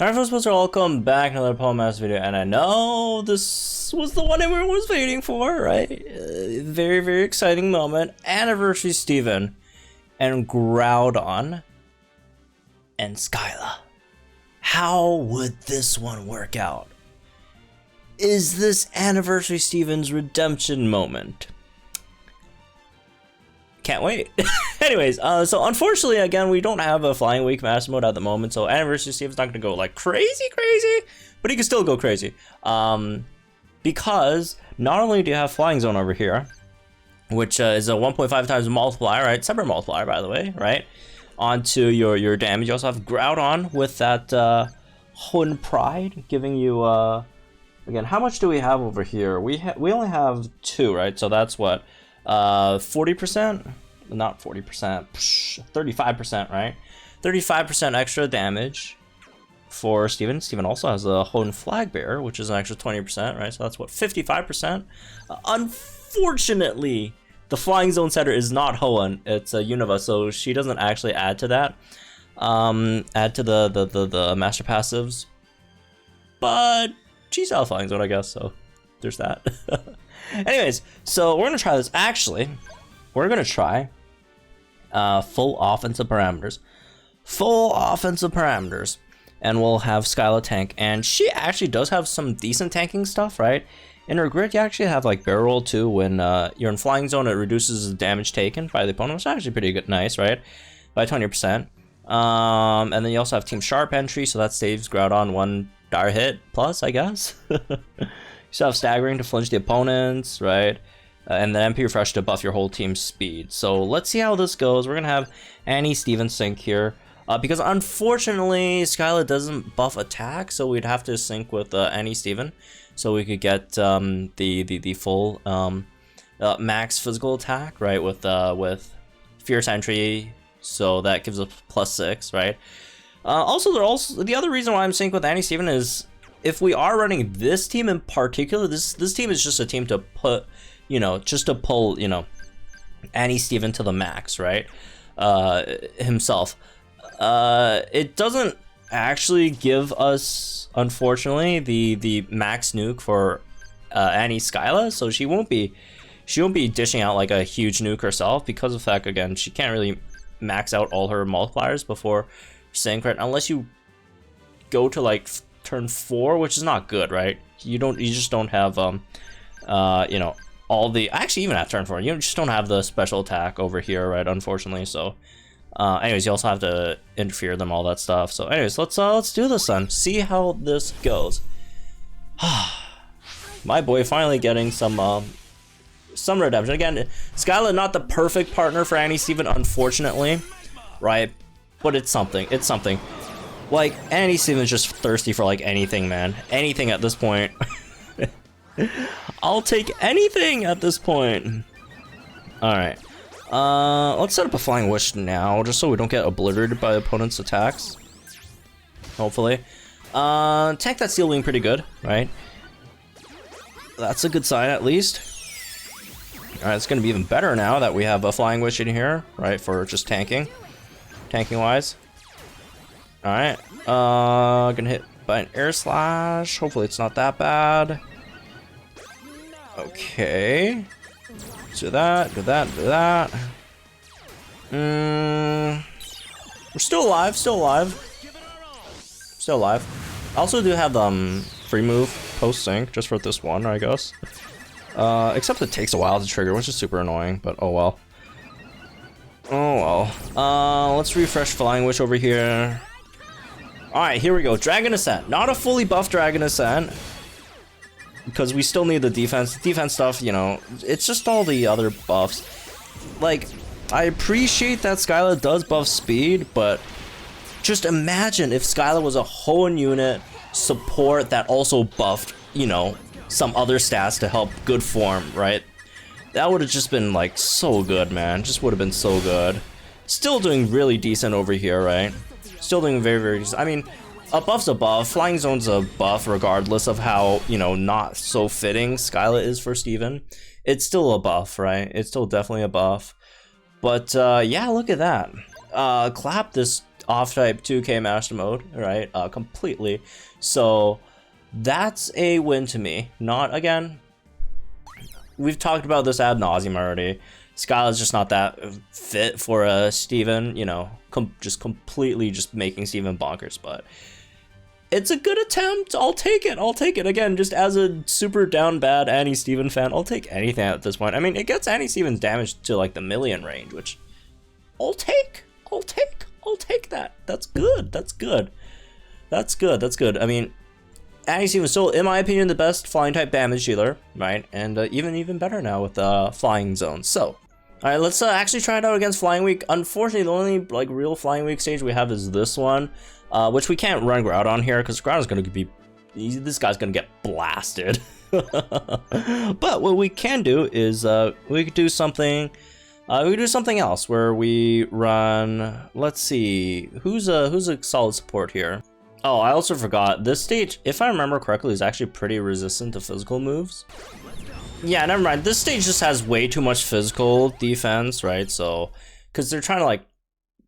Alright folks, welcome back to another Poemaster video, and I know this was the one everyone was waiting for, right? Very, very exciting moment. Anniversary Steven and Groudon and Skyla. How would this one work out? Is this Anniversary Steven's redemption moment? Can't wait. Anyways, so unfortunately, again, we don't have a Flying Week Master Mode at the moment, so Anniversary Steven's not going to go like crazy, but he can still go crazy. Because not only do you have Flying Zone over here, which is a 1.5 times multiplier, right? Separate multiplier, by the way, right? Onto your damage. You also have Groudon with that Hun Pride, giving you, again, how much do we have over here? We only have 2, right? So that's what? 40%? Not 40%, 35%, right? 35% extra damage for Steven. Steven also has a Hoenn Flag Bearer, which is an extra 20%, right? So that's what, 55%? Unfortunately, the Flying Zone setter is not Hoenn, it's a Unova, so she doesn't actually add to that. Add to the Master Passives. But she's out of Flying Zone, I guess, so there's that. Anyways, so we're gonna try this. Actually, we're gonna try full offensive parameters. And we'll have Skyla tank, and she actually does have some decent tanking stuff, right? In her grid, you actually have like barrel roll too. When you're in Flying Zone, it reduces the damage taken by the opponent, which is actually pretty good, nice, right? By 20%. And then you also have Team Sharp entry, so that saves Groudon 1 dire hit plus, I guess. You still have Staggering to flinch the opponents, right? And then MP Refresh to buff your whole team's speed. So let's see how this goes. We're going to have Annie Steven sync here. Because unfortunately, Skyla doesn't buff attack, so we'd have to sync with Annie Steven. So we could get the full max physical attack, right? With Fierce Entry, so that gives us +6, right? Also, the other reason why I'm synced with Annie Steven is, if we are running this team in particular, this team is just a team to put, just to pull, Annie Steven to the max, right? Himself. It doesn't actually give us, unfortunately, the max nuke for Anni Skyla, so she won't be dishing out like a huge nuke herself, because of the fact, again, she can't really max out all her multipliers before sync, right? Unless you go to like turn 4, which is not good, right? You just don't have all the, actually even at turn 4 you just don't have the special attack over here, right? Unfortunately. So anyways, you also have to interfere them, all that stuff. So anyways, let's do this then, see how this goes. My boy finally getting some redemption. Again, Skyla not the perfect partner for Annie Steven, unfortunately, right? But it's something, like, Annie Steven's just thirsty for like anything, man. Anything at this point. I'll take anything at this point. Alright. Let's set up a Flying Wish now, just so we don't get obliterated by opponent's attacks. Hopefully. Tank that Steel Wing pretty good, right? That's a good sign, at least. Alright, it's gonna be even better now that we have a Flying Wish in here, right, for just tanking wise. Alright, gonna hit by an Air Slash. Hopefully it's not that bad. Okay. Do that. We're still alive, I also do have free move post sync just for this one, I guess. Except it takes a while to trigger, which is super annoying, but oh well. Let's refresh Flying Wish over here. Alright, here we go. Dragon Ascent. Not a fully buffed Dragon Ascent, because we still need the defense. Defense stuff, it's just all the other buffs. Like, I appreciate that Skyla does buff speed, but just imagine if Skyla was a Hoenn unit support that also buffed, some other stats to help good form, right? That would have just been, like, so good, man. Just would have been so good. Still doing really decent over here, right? Still doing very, very decent. I mean, a buff's a buff. Flying Zone's a buff regardless of how, not so fitting Skyla is for Steven. It's still a buff, right? It's still definitely a buff. But, yeah, look at that. Clap this off type 2K master mode, right? Completely. So that's a win to me. Not, again, we've talked about this ad nauseum already. Skyla's just not that fit for Steven, you know, just completely just making Steven bonkers, but it's a good attempt. I'll take it. I'll take it. Again, just as a super down bad Annie Steven fan, I'll take anything at this point. I mean, it gets Annie Steven's damage to like the million range, which I'll take. I'll take that. That's good. That's good. That's good. That's good. I mean, Annie Steven's still, in my opinion, the best flying type damage dealer, right? And even better now with flying zones. So, all right, let's actually try it out against Flying Week. Unfortunately, the only like real Flying Week stage we have is this one, which we can't run Groudon on here because Groudon's gonna be, this guy's gonna get blasted. But what we can do is we could do something. We could do something else where we run. Let's see, who's a solid support here. Oh, I also forgot, this stage, if I remember correctly, is actually pretty resistant to physical moves. Yeah, never mind. This stage just has way too much physical defense, right? So, because they're trying to like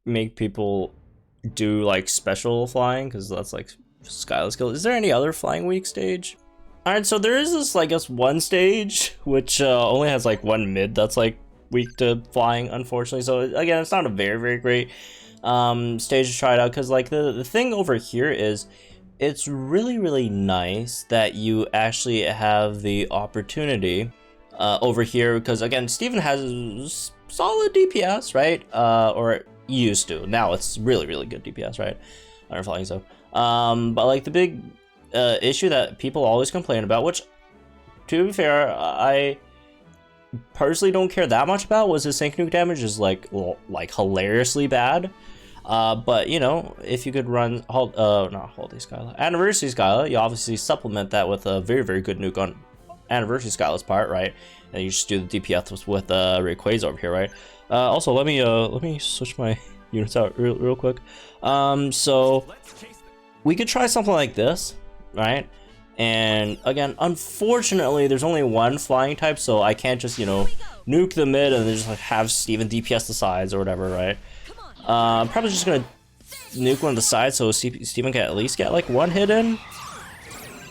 make people do like special flying, because that's like Skyla skill. Is there any other Flying Week stage? All right, so there is this, I guess, one stage which only has like one mid that's like weak to flying, unfortunately. So again, it's not a very great stage to try it out, because like the thing over here is it's really nice that you actually have the opportunity over here, because again, Steven has solid DPS, right? Or used to. Now it's really good DPS, right? On flying zone. But like the big issue that people always complain about, which to be fair, I personally don't care that much about, was his sync nuke damage is like hilariously bad. But you know, if you could run Skyla, Anniversary Skyla, you obviously supplement that with a very good nuke on Anniversary Skyla's part, right? And you just do the DPS with Rayquaza over here, right? Also, let me switch my units out real quick. So we could try something like this, right? And again, unfortunately, there's only one flying type, so I can't just, you know, nuke the mid and then just like have Steven DPS the sides or whatever, right? I'm probably just gonna nuke one of the sides so Steven can at least get like one hit in,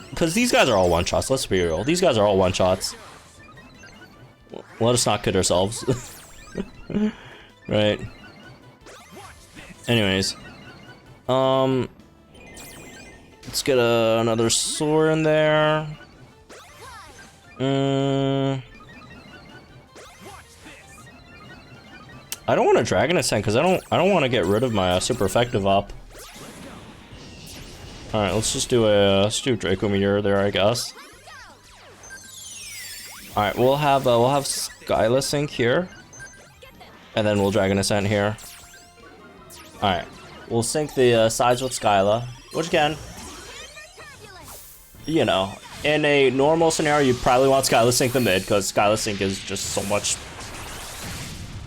because these guys are all one shots. Let's be real, these guys are all one shots. Let us not kid ourselves. Right. Anyways, let's get another Soar in there. I don't want a Dragon Ascent because I don't want to get rid of my super effective up. All right, let's do Draco Meteor there, I guess. All right, we'll have Skyla Sync here, and then we'll Dragon Ascent here. All right, we'll sync the sides with Skyla, which again, you know, in a normal scenario, you probably want Skyla Sync the mid because Skyla Sync is just so much,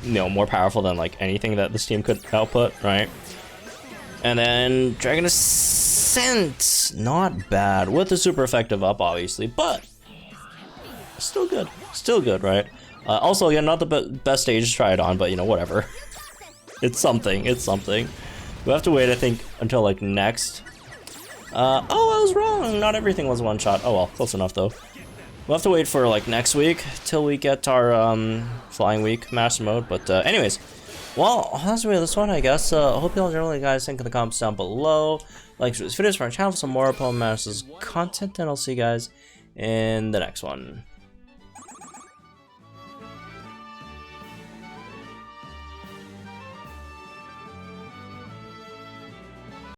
you know, more powerful than like anything that this team could output, right? And then Dragon Ascent, not bad with the super effective up, obviously, but still good, right? Also, again, not the best stage to try it on, but you know, whatever. It's something. We'll have to wait, I think, until like next. Oh, I was wrong. Not everything was one shot. Oh well, close enough though. We'll have to wait for like next week till we get our Flying Week master mode. But anyways, well, that's really this one, I guess. I hope you all enjoyed, guys. Think in the comments down below. Like this video for our channel for some more Opponent Masters content, and I'll see you guys in the next one.